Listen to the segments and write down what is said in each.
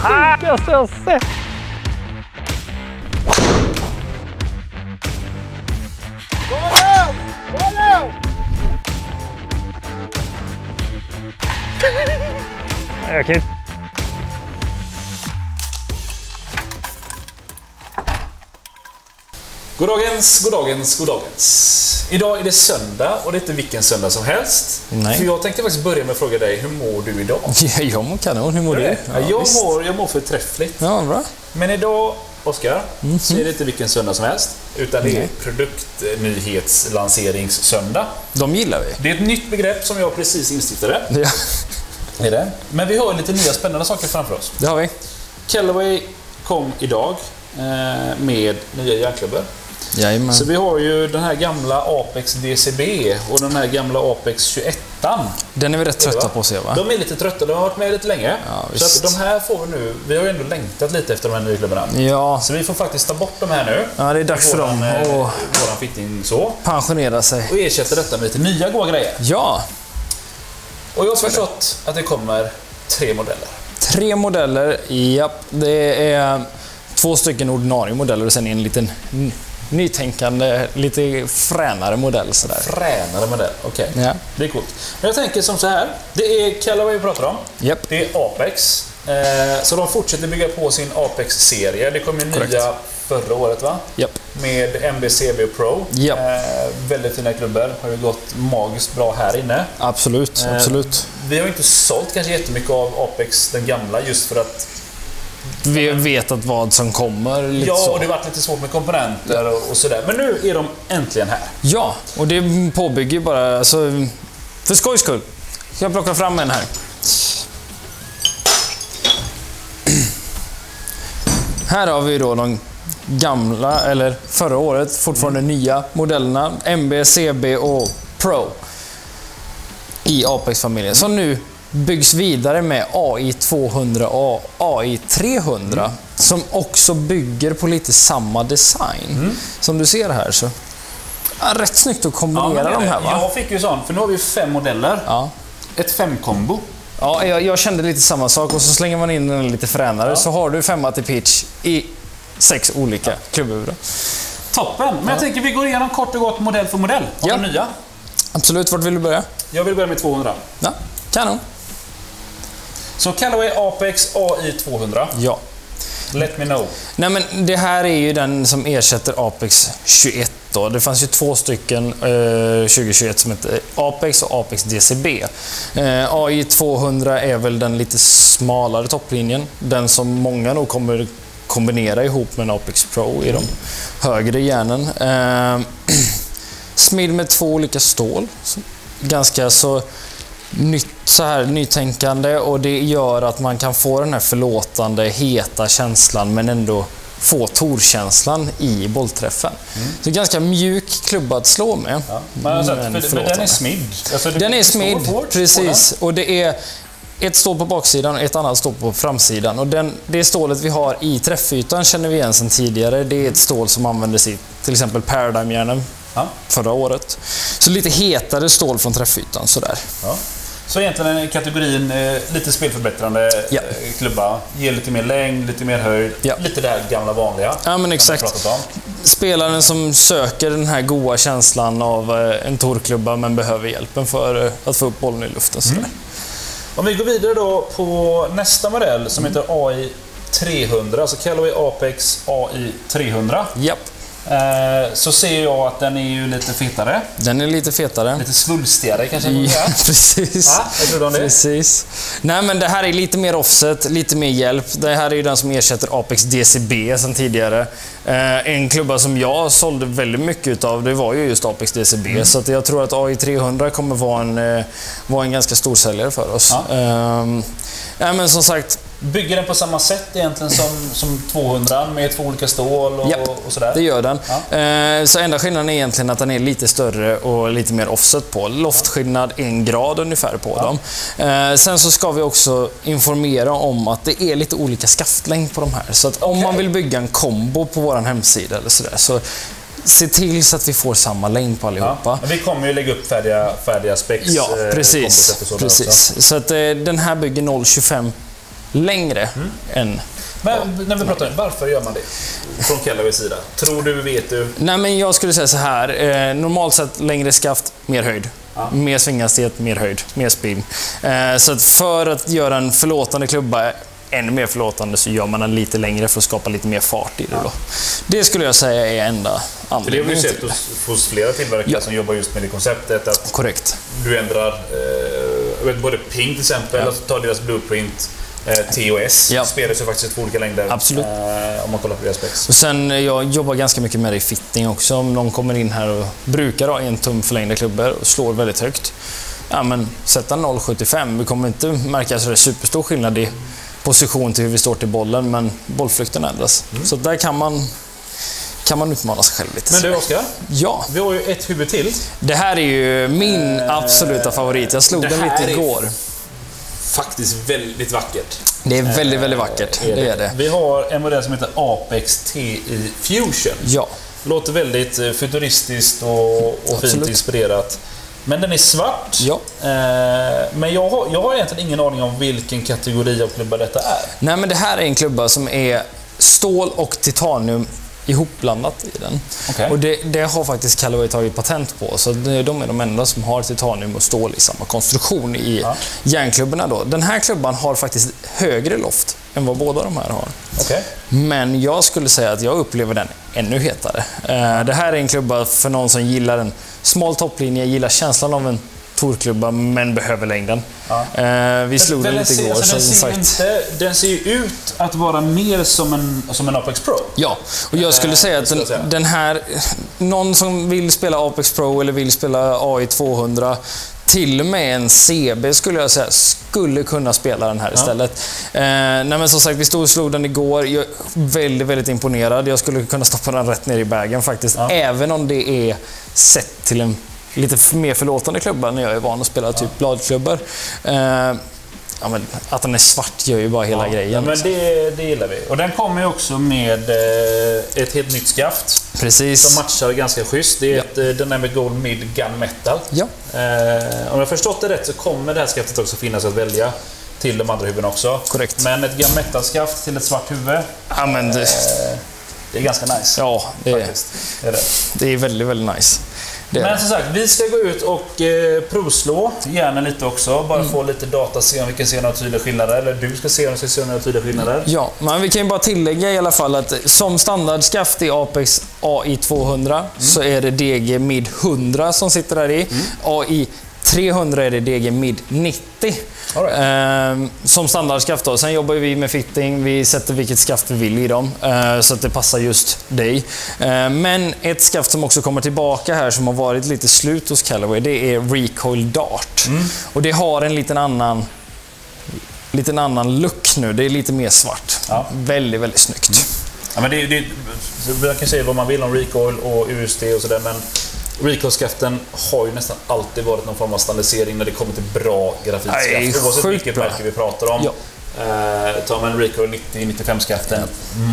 sjukaste jag sett. Jag kan inte. Goddagens. Idag är det söndag och det är inte vilken söndag som helst. Nej. För jag tänkte faktiskt börja med att fråga dig, hur mår du idag? Jag mår kanon, hur mår du? Ja, jag mår förträffligt. Ja, bra. Men idag, Oskar, så är det inte vilken söndag som helst, utan det är produktnyhetslanseringsssöndag. De gillar vi. Det är ett nytt begrepp som jag precis instiftade. Ja. Är det? Men vi har lite nya spännande saker framför oss. Det har vi. Callaway kom idag med nya järnklubbor. Jajamän. Så vi har ju den här gamla Apex DCB och den här gamla Apex 21. Den är vi rätt trötta på att se, va? De är lite trötta, de har varit med lite länge. Ja, så att de här får vi nu. Vi har ju ändå längtat lite efter de här nya klubbarna. Ja. Så vi får faktiskt ta bort de här nu. Ja, det är dags för dem att våran fitting så. pensionera sig. Och ersätta detta med lite nya goda grejer. Ja. Och jag har förstått att det kommer 3 modeller. 3 modeller, japp. Det är 2 stycken ordinarie modeller och sen en liten nytänkande, lite fränare modell sådär. Fränare modell, okej. Ja. Det är coolt. Men jag tänker som så här. Det är Callaway vi pratar om. Japp. Det är Apex. Så de fortsätter bygga på sin Apex-serie. Det kom ju nya förra året, va? Japp. Med MBCB Pro. Japp. Väldigt fina klubbor. Har ju gått magiskt bra här inne. Absolut, absolut. Vi har inte sålt kanske jättemycket av Apex, den gamla, just för att Vi vet att vad som kommer. Lite ja, så. och det har varit lite svårt med komponenter och sådär. Men nu är de äntligen här. Ja, och det påbygger bara... Alltså, för skojs skull. Ska jag plocka fram en här. Här har vi då de gamla, eller förra året, fortfarande nya modellerna. MB, CB och Pro. I Apex-familjen. Som nu byggs vidare med AI 200 och AI 300 som också bygger på lite samma design. Som du ser här så rätt snyggt att kombinera de här, va? Jag fick ju sån, för nu har vi 5 modeller. Ja. Ett 5-kombo. Ja, jag kände lite samma sak och så slänger man in en lite fränare så har du 5 till pitch i 6 olika klubbor. Toppen! Men jag tänker vi går igenom kort och gott modell för modell av de nya. Absolut, vart vill du börja? Jag vill börja med 200. Ja, kanon. Så Callaway Apex AI 200. Ja. Let me know. Nej, men det här är ju den som ersätter Apex 21 då. Det fanns ju 2 stycken 2021 som heter Apex och Apex DCB. AI 200 är väl den lite smalare topplinjen. Den som många nog kommer kombinera ihop med en Apex Pro i de högre järnen. Smidd med 2 olika stål. Ganska så nytänkande, och det gör att man kan få den här förlåtande, heta känslan men ändå få torkänslan i bollträffen. Så ganska mjuk klubba att slå med. Ja. Men den är smidd. Alltså, den är smidd, precis. Och det är ett stål på baksidan och ett annat stål på framsidan. Och det stålet vi har i träffytan känner vi igen sedan tidigare. Det är ett stål som användes i till exempel Paradigm-järnen förra året. Så lite hetare stål från träffytan sådär. Ja. Så egentligen är kategorin lite spelförbättrande klubba. Ger lite mer längd, lite mer höjd. Lite det här gamla vanliga. Ja, men exakt. Spelaren som söker den här goda känslan av en torklubba men behöver hjälpen för att få upp bollen i luften. Sådär. Om vi går vidare då på nästa modell som heter AI 300. Alltså Callaway Apex AI 300. Japp. Så ser jag att den är ju lite fetare. Den är lite fetare. Lite svulstigare kanske. Ja, precis. Ja, jag tror det. Precis. Nej, men det här är lite mer offset, lite mer hjälp. Det här är ju den som ersätter Apex DCB sedan tidigare. En klubba som jag sålde väldigt mycket utav, det var ju just Apex DCB. Så att jag tror att AI 300 kommer vara en ganska stor säljare för oss. Ja, men som sagt, bygger den på samma sätt egentligen som 200 med 2 olika stål och sådär? Det gör den. Så enda skillnaden är egentligen att den är lite större och lite mer offset på. Loftskillnad 1 grad ungefär på dem. Sen så ska vi också informera om att det är lite olika skaftlängd på de här. Så att om man vill bygga en kombo på våran hemsida eller sådär, så se till så att vi får samma längd på allihopa. Men vi kommer ju lägga upp färdiga specs. Ja, precis. Så att den här bygger 0,25 längre än... Men när vi pratar om varför gör man det? Från Callaways sida. Tror du, vet du? Nej, men jag skulle säga så här. Normalt sett längre skaft, mer höjd. Mer svinghastighet, mer höjd, mer speed. Så att för att göra en förlåtande klubba ännu mer förlåtande så gör man den lite längre för att skapa lite mer fart i det då. Det skulle jag säga är enda anledningen. Det har vi sett hos flera tillverkare som jobbar just med det konceptet. Att korrekt. Du ändrar både Ping till exempel, alltså tar deras blueprint. TOS spelar sig faktiskt två olika längder. Absolut. Om man kollar på deras specs. Och sen jag jobbar ganska mycket med det i fitting också. Om någon kommer in här och brukar ha 1 tum förlängda klubbor och slår väldigt högt. Ja, men sätta 0,75. Vi kommer inte märka så det är superstor skillnad i position till hur vi står till bollen, men bollflykten ändras. Så där kan man utmana sig själv lite. Men du Oskar, vi har ju ett huvud till. Det här är ju min absoluta favorit. Jag slog den lite igår. Faktiskt väldigt vackert. Det är väldigt, väldigt vackert. Det är det. Vi har en modell som heter Apex TI Fusion. Ja. Låter väldigt futuristiskt och fint inspirerat. Men den är svart. Ja. Men jag har egentligen ingen aning om vilken kategori av klubba detta är. Nej, men det här är en klubba som är stål och titanium ihopblandat i den. Okay. Och det har faktiskt Callaway tagit patent på. Så de är de enda som har titanium och stål i samma konstruktion i järnklubborna då. Den här klubban har faktiskt högre loft än vad båda de här har. Okay. Men jag skulle säga att jag upplever den ännu hetare. Det här är en klubba för någon som gillar en smal topplinje, gillar känslan av en torklubba men behöver längden. Vi slog den lite igår. Den ser ju ut att vara mer som en Apex Pro. Ja, och jag skulle säga att den här... Någon som vill spela Apex Pro eller vill spela AI 200, till och med en CB skulle jag säga, skulle kunna spela den här istället. Nej, men som sagt, vi stod och slog den igår. Jag är väldigt, väldigt imponerad. Jag skulle kunna stoppa den rätt ner i bagen faktiskt. Även om det är sett till en lite mer förlåtande klubbar när jag är van att spela typ bladklubbor. Ja, men att den är svart gör ju bara hela grejen. Ja, men det gillar vi. Och den kommer ju också med ett helt nytt skaft. Precis. Som matchar ganska schysst. Det är ett Dynamic Gold Mid Gunmetal. Ja. Om jag förstått det rätt så kommer det här skaftet också finnas att välja till de andra huvuden också. Korrekt. Men ett Gunmetal-skaft till ett svart huvud. Ja, men det är ganska nice. Ja, det är väldigt, väldigt nice. Men som sagt, vi ska gå ut och provslå gärna lite också. Bara få lite data, se om vi kan se några tydliga skillnader. Eller du ska se om vi ska se några tydliga skillnader. Ja, men vi kan ju bara tillägga i alla fall att som standardskaft i Apex AI 200 så är det DG Mid 100 som sitter där i. AI 300 är det DG Mid 90. Som standardskaft då. Sen jobbar vi med fitting. Vi sätter vilket skaft vi vill i dem. Så att det passar just dig. Men ett skaft som också kommer tillbaka här som har varit lite slut hos Callaway, det är Recoil Dart. Och det har en liten annan look nu. Det är lite mer svart. Väldigt, väldigt snyggt. Ja, men jag kan säga vad man vill om Recoil och USD och sådär, men Recoil-skaften har ju nästan alltid varit någon form av standardisering när det kommer till bra grafitskaft. Oavsett vilket märke vi pratar om. Tar man Recoil 90-95-skaften,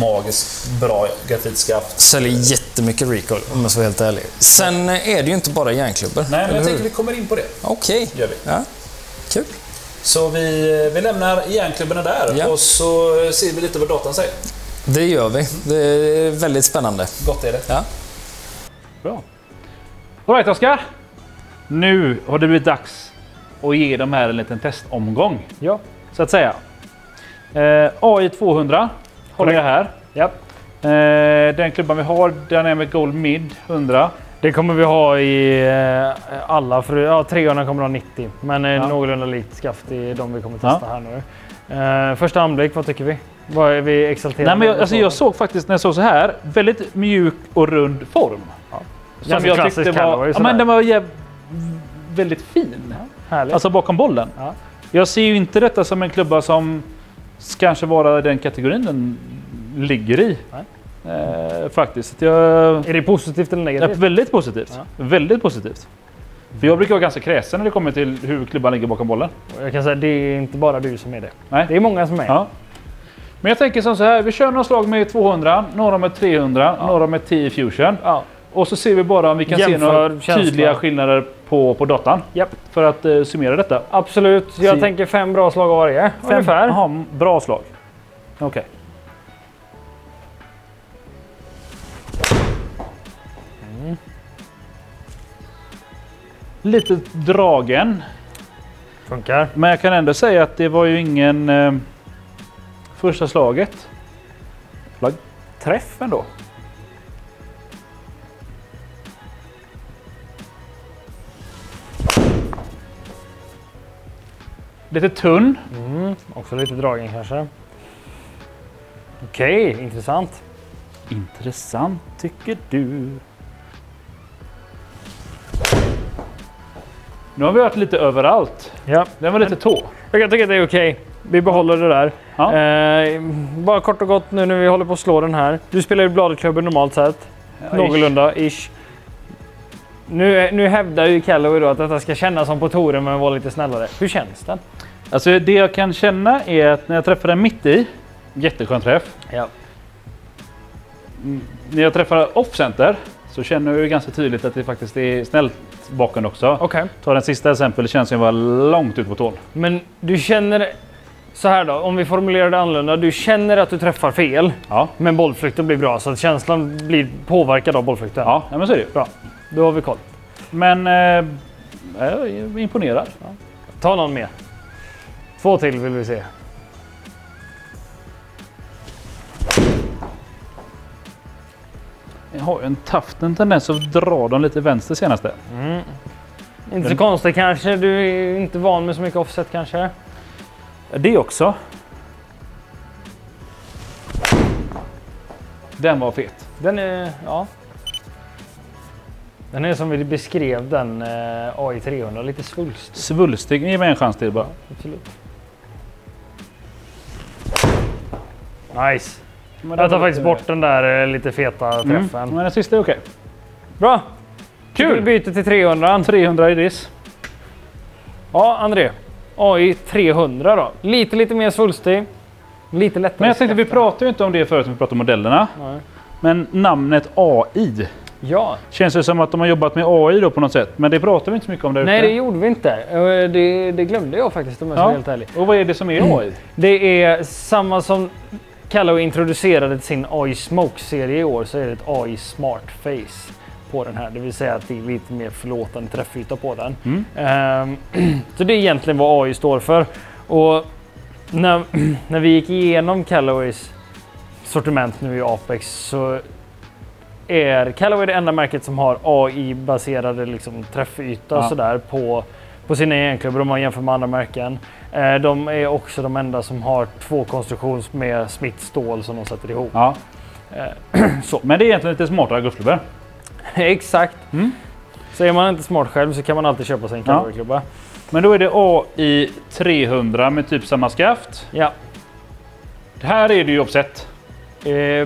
magiskt bra grafitskaft. Säljer jättemycket Recoil om jag ska vara helt ärlig. Sen är det ju inte bara järnklubbor. Nej, men jag tänker vi kommer in på det. Okej. Gör vi. Ja. Kul. Så vi lämnar järnklubborna där och så ser vi lite vad datan säger. Det gör vi. Det är väldigt spännande. Gott är det. Ja. Bra. All right, Oskar. Nu har det blivit dags att ge de här en liten testomgång. Ja. Så att säga. AI 200 håller jag här. Ja. Den klubban vi har, den är med Gold Mid 100. Det kommer vi ha i alla. 300 kommer ha 90. Men någorlunda likt skaft i de vi kommer testa här nu. Första anblick, vad tycker vi? Vad är vi exalterade? Nej, men jag såg faktiskt när jag såg så här, väldigt mjuk och rund form. Som jag tyckte var, men den var väldigt fin. Härligt. Alltså bakom bollen. Ja. Jag ser ju inte detta som en klubba som kanske vara den kategorin den ligger i. Faktiskt. Är det positivt eller negativt? Väldigt positivt. Ja. Väldigt positivt. För jag brukar vara ganska kräsen när det kommer till hur klubban ligger bakom bollen. Jag kan säga det är inte bara du som är det. Nej. Det är många som är. Ja. Men jag tänker som så här, vi kör några slag med 200, några med 300, några med 10 Fusion. Ja. Och så ser vi bara om vi kan se några tydliga skillnader på datan. Japp. För att summera detta. Absolut. Jag tänker 5 bra slag av varje. Ungefär. Jaha, bra slag. Okej. Lite dragen. Funkar. Men jag kan ändå säga att det var ju ingen första slaget. Träff ändå. Lite tunn. Också lite dragen kanske. Okej, intressant. Intressant tycker du. Nu har vi varit lite överallt. Ja. Den var lite tå. Jag kan tycka att det är okej. Vi behåller det där. Ja. Bara kort och gott nu när vi håller på att slå den här. Du spelar ju Bladeklubben normalt sett. Ja, Någorlunda, ish. Nu hävdar ju Callaway då att detta ska kännas som på touren men vara lite snällare. Hur känns den? Alltså det jag kan känna är att när jag träffar den mitt i, jätteskön träff. Ja. När jag träffar off-center så känner jag ju ganska tydligt att det faktiskt är snällt bakom också. Okej. Ta den sista exempel, det känns som att jag var långt ut på tån. Men du känner... Så här då, om vi formulerar det annorlunda. Du känner att du träffar fel, Ja. men bollflykten blir bra. Så att känslan blir påverkad av bollflykten. Ja, men så är det ju. Bra, då har vi koll. Men jag är imponerad. Ja. Ta någon mer. 2 till vill vi se. Jag har ju en tendens att dra dem lite vänster senaste. Inte så konstigt kanske. Du är inte van med så mycket offset kanske. Det också. Den var fet. Den är... Ja. Den är som vi beskrev den AI 300. Lite svulstig. Svulstig. Ge mig en chans till bara. Absolut. Nice. Jag tar faktiskt bort den där lite feta träffen. Men den sista är okej. Bra. Kul. Vi byter till 300. 300 i diss. Ja, André. AI 300 då. Lite mer svulstig. Lite lättare. Men jag tänkte, vi pratade ju inte om det förut när vi pratade om modellerna. Nej. Men namnet AI. Ja. Känns det som att de har jobbat med AI då på något sätt. Men det pratar vi inte så mycket om där ute. Nej, det gjorde vi inte. Det glömde jag faktiskt om jag ska vara helt ärlig. Och vad är det som är AI? Det är samma som Callaway introducerade sin AI Smoke-serie i år, så är det ett AI Smart Face på den här. Det vill säga att det är lite mer förlåtande träffyta på den. Så det är egentligen vad AI står för. Och när vi gick igenom Callaways sortiment nu i Apex så är Callaway det enda märket som har AI-baserade liksom träffyta sådär på sina egentklubbar om man jämför med andra märken. De är också de enda som har 2 konstruktions med smittstål som de sätter ihop. Ja. Så. Men det är egentligen lite smartare golfklubbor. Exakt. Så är man inte smart själv så kan man alltid köpa sig en Callaway-klubba. Men då är det AI 300 med typ samma skaft. Ja. Här är det ju offset.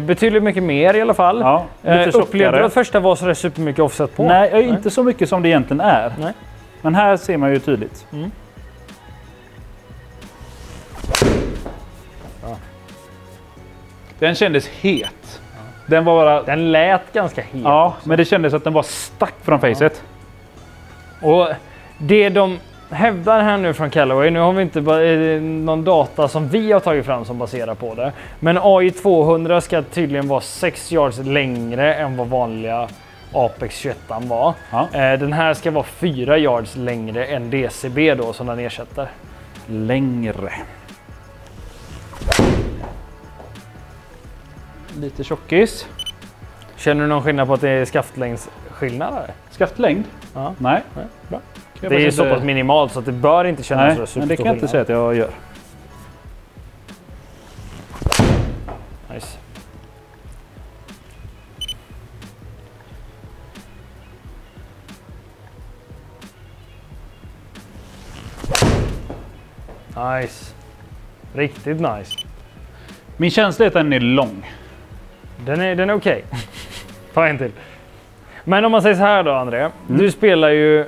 Betydligt mycket mer i alla fall. Ja, lite upplevde du att första var så där supermycket offset på? Nej, inte så mycket som det egentligen är. Nej. Men här ser man ju tydligt. Ja. Den kändes het. Den lät ganska het. Ja, också. men det kändes att den var stack från facet. Och det de hävdar här nu från Callaway, nu har vi inte någon data som vi har tagit fram som baserar på det. Men AI 200 ska tydligen vara 6 yards längre än vad vanliga Apex 21 var. Ja. Den här ska vara 4 yards längre än DCB då som den ersätter. Längre. Lite tjockis. Känner du någon skillnad på att det är skaftlängdsskillnad här? Skaftlängd? Ja. Nej. Bra. Det är så pass minimalt så att det bör inte kännas så superstor. Men det kan jag inte säga att jag gör. Nice. Nice. Riktigt nice. Min känsla är att den är lång. Den är okej. Ta en till. Men om man säger så här då, André. Du spelar ju,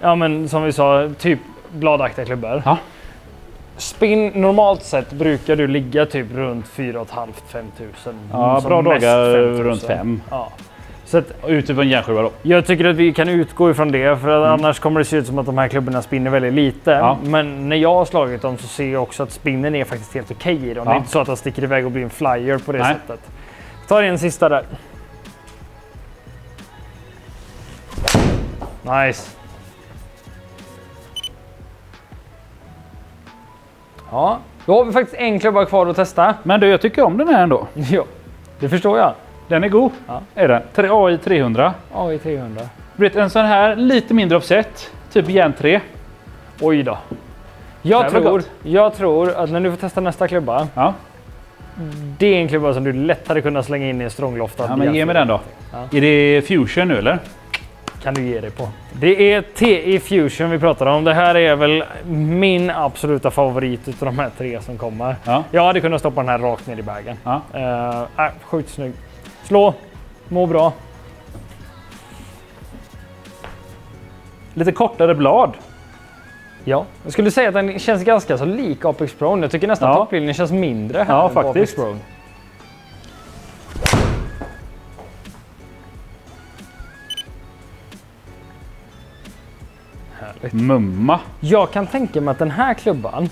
ja men som vi sa, typ bladaktiga klubbor. Ja. Spin normalt sett brukar du ligga typ runt 4 500-5 000. Ja, som bra mest dagar 5 000. runt 5. Ja. Så att, utifrån järnsjua då? Jag tycker att vi kan utgå ifrån det, för att annars kommer det se ut som att de här klubborna spinner väldigt lite. Ja. Men när jag har slagit dem så ser jag också att spinnen är faktiskt helt okej i dem. Det är inte så att de sticker iväg och blir en flyer på det sättet. Ta en sista där. Nice. Ja, då har vi faktiskt en klubba kvar att testa. Men du, jag tycker om den här ändå. Ja, det förstår jag. Den är god. Ja. Är den? AI 300. AI 300. Britt, en sån här lite mindre offset. Typ järn 3. Oj då. Jag tror att när du får testa nästa klubba. Ja. Det är en klubba som du lätt hade kunnat slänga in i en strångloftad. Ja, men ge mig den då. Ja. Är det Fusion nu eller? Kan du ge dig på. Det är TI Fusion vi pratar om. Det här är väl min absoluta favorit utav de här 3 som kommer. Ja. Jag hade kunnat stoppa den här rakt ner i bagen. Ja. Sjukt snygg. Slå. Må bra. Lite kortare blad. Ja, jag skulle säga att den känns ganska så lik Apex Pro. Jag tycker nästan topplinjen känns mindre här än faktiskt. Apex Pro. Mumma. Jag kan tänka mig att den här klubban,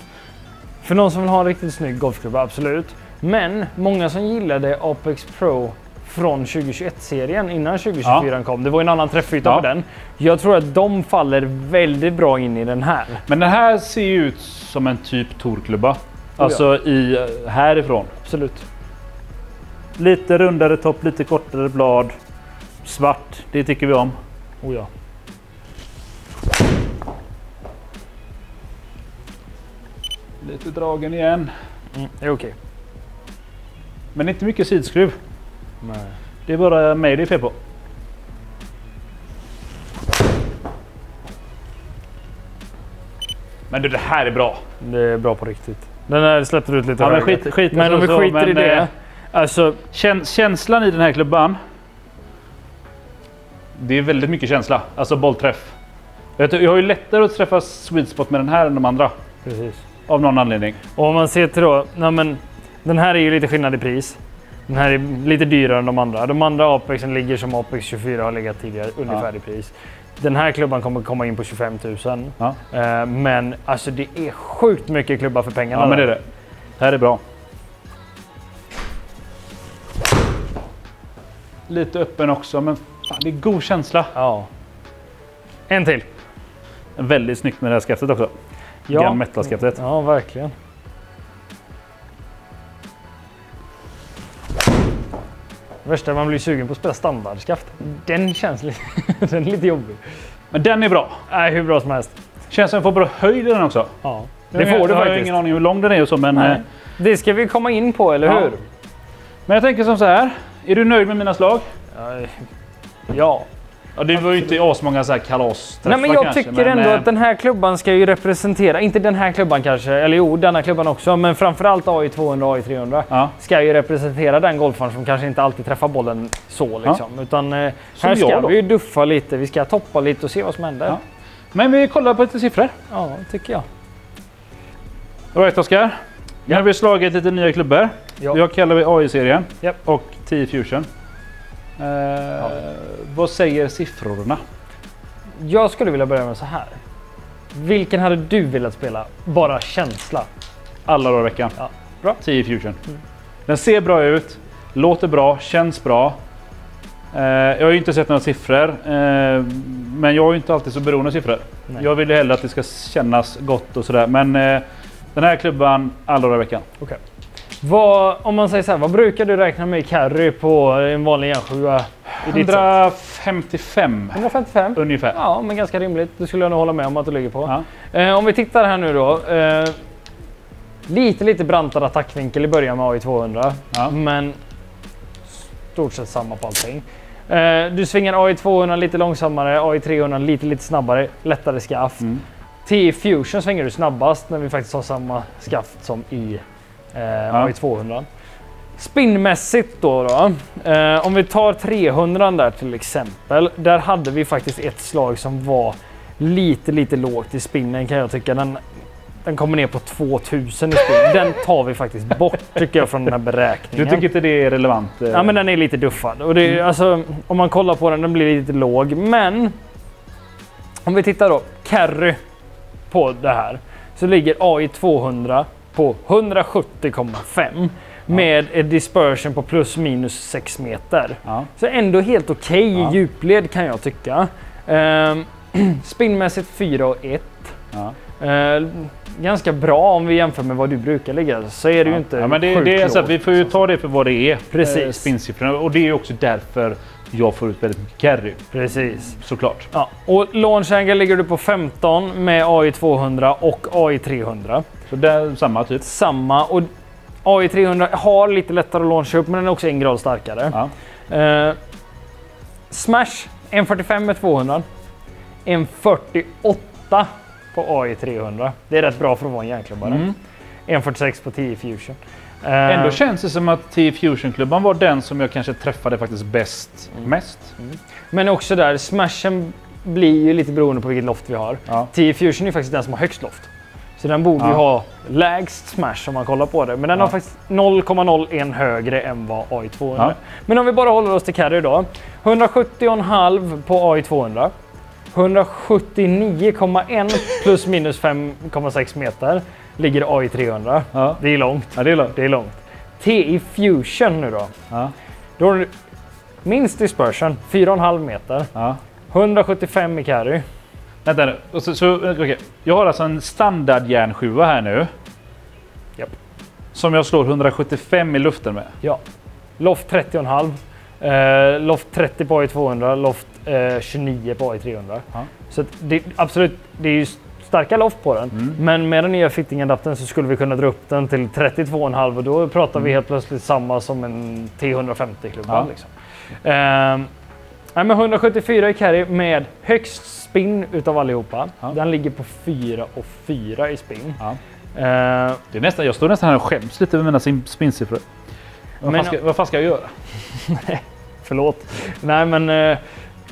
för någon som vill ha en riktigt snygg golfklubba, absolut. Men många som gillade Apex Pro från 2021-serien innan 2024 kom. Det var en annan träffyta på den. Jag tror att de faller väldigt bra in i den här. Men den här ser ju ut som en typ Torklubba. Alltså härifrån. Absolut. Lite rundare topp, lite kortare blad. Svart, det tycker vi om. Oh ja. Lite dragen igen. Det är okej. Men inte mycket sidskruv. Nej. Det är bara mig det är fel på. Men du, det här är bra. Det är bra på riktigt. Den här släppte ut lite. Ja, men skit men om vi skiter i det. Alltså, känslan i den här klubban. Det är väldigt mycket känsla. Alltså bollträff. Jag har ju lättare att träffa sweet spot med den här än de andra. Precis. Av någon anledning. Och om man ser till då, den här är ju lite skillnad i pris. Den här är lite dyrare än de andra. De andra Apexen ligger som Apex 24 har legat tidigare, ungefär i pris. Den här klubban kommer komma in på 25 000. Ja. Men alltså det är sjukt mycket klubbar för pengarna. Ja, men det är det. Det här är bra. Lite öppen också, men fan, det är god känsla. Ja. En till. Väldigt snyggt med det här skaftet också. Ja. Gunmetal-skaftet. Ja, verkligen. Värsta man blir sugen på att spela standardskaft. Den känns lite, den är lite jobbig. Men den är bra. Nej, hur bra som helst. Känns som att få bra höjd i den också. Ja, det får du faktiskt. Jag har ingen aning hur lång den är och så, men... Nej. Det ska vi komma in på, eller hur? Men jag tänker som så här. Är du nöjd med mina slag? Ja. Ja, det var ju inte asmånga så här kalasträffar. Nej, men jag tycker ändå att den här klubban ska ju representera, inte den här klubban kanske, eller jo, denna klubban också, men framförallt AI 200 och AI 300 ska ju representera den golfaren som kanske inte alltid träffar bollen så liksom. Utan här ska vi ju duffa lite, vi ska toppa lite och se vad som händer. Ja. Men vi kollar på lite siffror. Ja, tycker jag. Right, Oskar. Nu har vi slagit lite nya klubbor. Ja. Jag kallar vi AI-serien och TI Fusion. Vad säger siffrorna? Jag skulle vilja börja med så här. Vilken hade du velat spela? Bara känsla. Alla dagar i veckan. Ja. Bra. TI Fusion. Den ser bra ut, låter bra, känns bra. Jag har ju inte sett några siffror, men jag är ju inte alltid så beroende av siffror. Nej. Jag vill ju hellre att det ska kännas gott och sådär. Men den här klubban alla dagar i veckan. Okay. Om man säger så här, vad brukar du räkna med i carry på en vanlig järnsjua? 155. 155? Ungefär. Ja, men ganska rimligt. Det skulle jag nog hålla med om att du ligger på. Ja. Om vi tittar här nu då. Lite brantare attackvinkel i början med AI 200. Ja. Men stort sett samma på allting. Du svingar AI 200 lite långsammare, AI 300 lite snabbare, lättare skaft. TI Fusion svänger du snabbast när vi faktiskt har samma skaft som i AI 200. Spinnmässigt då, om vi tar 300 där till exempel, där hade vi faktiskt ett slag som var lite lågt i spinnen kan jag tycka. den kommer ner på 2000 i spinn. Den tar vi faktiskt bort tycker jag från den här beräkningen. Du tycker inte det är relevant? Ja, men den är lite duffad. Och det är, alltså, om man kollar på den blir lite låg. Men om vi tittar då, carry på det här. Så ligger AI 200 på 170,5 med en dispersion på plus minus 6 meter. Ja. Så ändå helt okej i djupled kan jag tycka. Spinnmässigt 4,1. Ja. Ganska bra om vi jämför med vad du brukar ligga. Så är det ju inte men det är så att vi får ju ta det för vad det är. Precis. Spinnsiffrorna. Och det är också därför jag får ut väldigt mycket carry. Precis. Såklart. Ja. Och launch angle ligger du på 15 med AI 200 och AI 300. Så det är samma typ? Samma. Och AI 300 har lite lättare att launcha upp men den är också en grad starkare. Ja. Smash 1.45 med 200. 1.48 på AI 300. Det är rätt bra för att vara en järnklubbare. 1.46 på TI Fusion. Ändå känns det som att TI Fusion-klubban var den som jag kanske träffade faktiskt mest. Men också där, Smashen blir ju lite beroende på vilket loft vi har. Ja. TI Fusion är faktiskt den som har högst loft. Så den borde ju ha lägst smash om man kollar på det. Men den har faktiskt 0,01 högre än vad AI 200. Ja. Men om vi bara håller oss till carry då. 170,5 på AI 200. 179,1 plus minus 5,6 meter ligger AI 300. Ja. Det är långt. Ja, det är långt. Det är långt. TI Fusion nu då. Ja. Då har du minst dispersion, 4,5 meter. Ja. 175 i carry. Vänta nu. Okay. Jag har alltså en standard järnsjua här nu. Japp. Som jag slår 175 i luften med. Ja. Loft 30,5. Loft 30 på AI 200. Loft 29 på AI 300. Ja. Så att det, absolut, det är ju starka loft på den. Men med den nya fitting-adaptern så skulle vi kunna dra upp den till 32,5 och då pratar vi helt plötsligt samma som en T150-klubba. Ja. Liksom. Men 174 i carry med högst spin utav allihopa. Ja. Den ligger på 4,4 i spin. Ja. Det är nästan, jag står nästan här och skäms lite över mina spinsiffror. Vad fan ska jag göra? Förlåt. Nej men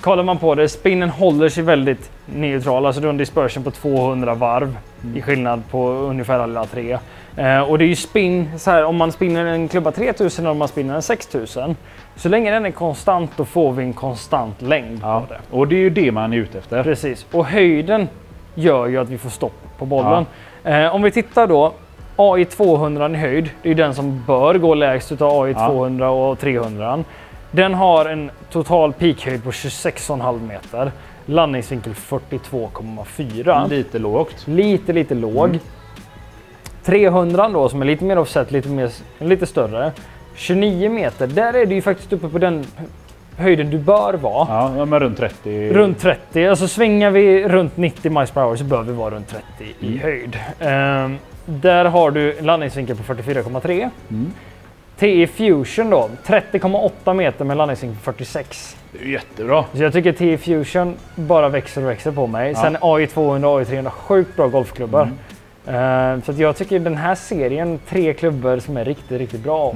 kollar man på det, spinnen håller sig väldigt neutral. Alltså du har en dispersion på 200 varv i skillnad på ungefär alla 3. Och det är ju spin, så här, om man spinner en klubba 3000 och om man spinner en 6000. Så länge den är konstant då får vi en konstant längd på det. Och det är ju det man är ute efter. Precis. Och höjden gör ju att vi får stopp på bollen. Om vi tittar då, AI 200 i höjd, det är den som bör gå lägst utav AI 200 och 300. Den har en total peakhöjd på 26,5 meter. Landningsvinkel 42,4. Lite lågt. Lite låg. 300 då som är lite mer offset, lite större. 29 meter, där är det ju faktiskt uppe på den höjden du bör vara. Ja, men runt 30. Runt 30, alltså svingar vi runt 90 miles per hour så bör vi vara runt 30 i höjd. Där har du en landningsvinkel på 44,3. TI Fusion då, 30,8 meter med landningsvinkel på 46. Det är jättebra. Så jag tycker TI Fusion bara växer och växer på mig. Sen AI 200 och AI 300, sjukt bra golfklubbar. Så att jag tycker den här serien, 3 klubbor som är riktigt bra.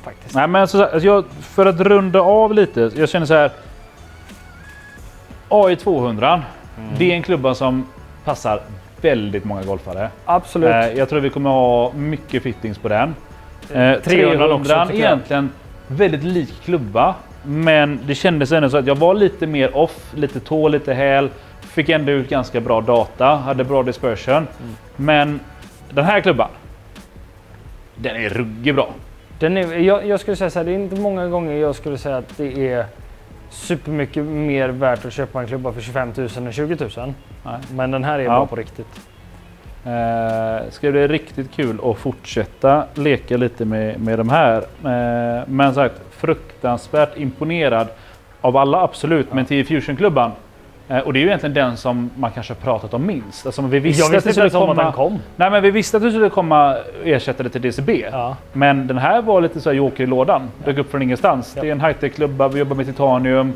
Faktiskt. Nej, men alltså, för att runda av lite, jag känner så här. AI 200, det är en klubba som passar väldigt många golfare. Absolut. Jag tror vi kommer ha mycket fittings på den. 300 också, är egentligen väldigt lik klubba. Men det kändes ändå så att jag var lite mer off, lite tå, lite häl. Fick ändå ut ganska bra data, hade bra dispersion. Men den här klubban, den är ruggig bra. Jag skulle säga så här, det är inte många gånger jag skulle säga att det är supermycket mer värt att köpa en klubba för 25 000 än 20 000. Nej. Men den här är bra på riktigt. Ska det riktigt kul att fortsätta leka lite med de här. Men sagt, fruktansvärt imponerad av alla, absolut. Men TI Fusion-klubban. Och det är ju egentligen den som man kanske har pratat om minst. Alltså, vi visste att det skulle komma, att den kom. Nej, men vi visste att det skulle komma ersättare till DCB. Ja. Men den här var lite så här joker i lådan. Dök upp från ingenstans. Det är en high-tech-klubba, vi jobbar med titanium.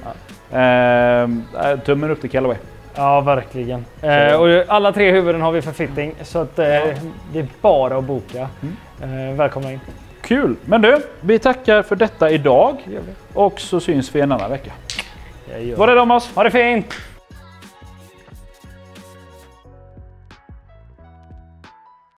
Tummen upp till Callaway. Ja, verkligen. Och alla 3 huvuden har vi för fitting. Så att, det är bara att boka. Välkomna in. Kul! Men du, vi tackar för detta idag. Och så syns vi en annan vecka. Var det om oss? Ha det fint!